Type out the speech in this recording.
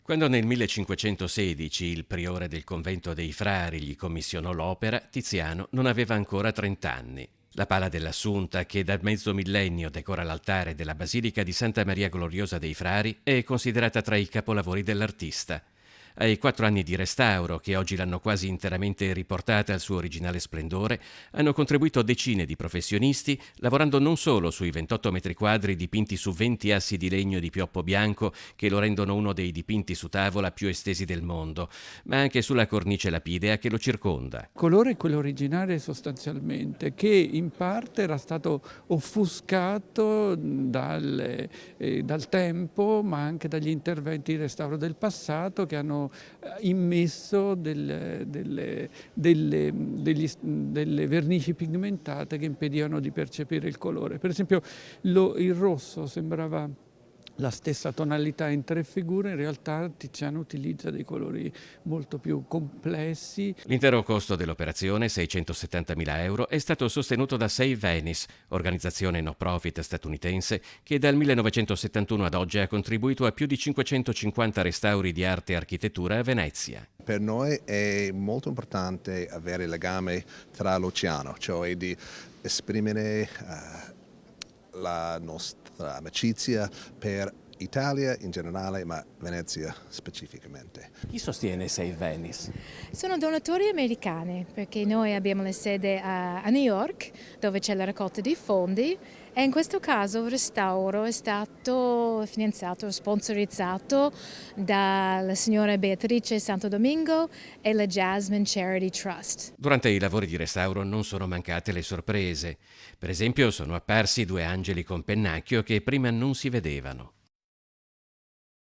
Quando nel 1516 il priore del convento dei Frari gli commissionò l'opera, Tiziano non aveva ancora 30 anni. La pala dell'Assunta, che da mezzo millennio decora l'altare della Basilica di Santa Maria Gloriosa dei Frari, è considerata tra i capolavori dell'artista. Ai 4 anni di restauro, che oggi l'hanno quasi interamente riportata al suo originale splendore, hanno contribuito decine di professionisti, lavorando non solo sui 28 metri quadri dipinti su 20 assi di legno di pioppo bianco che lo rendono uno dei dipinti su tavola più estesi del mondo, ma anche sulla cornice lapidea che lo circonda. Il colore è quello originale sostanzialmente, che in parte era stato offuscato dal tempo, ma anche dagli interventi di restauro del passato che hanno immesso delle vernici pigmentate che impedivano di percepire il colore. Per esempio il rosso sembrava la stessa tonalità in 3 figure, in realtà Tiziano utilizza dei colori molto più complessi. L'intero costo dell'operazione, 670.000 euro, è stato sostenuto da Save Venice, organizzazione no profit statunitense che dal 1971 ad oggi ha contribuito a più di 550 restauri di arte e architettura a Venezia. Per noi è molto importante avere il legame tra l'oceano, cioè di esprimere la nostra amicizia per Italia in generale, ma Venezia specificamente. Chi sostiene Save Venice? Sono donatori americani perché noi abbiamo la sede a New York dove c'è la raccolta di fondi e in questo caso il restauro è stato finanziato, sponsorizzato dalla signora Beatrice Santo Domingo e la Jasmine Charity Trust. Durante i lavori di restauro non sono mancate le sorprese. Per esempio sono apparsi 2 angeli con pennacchio che prima non si vedevano.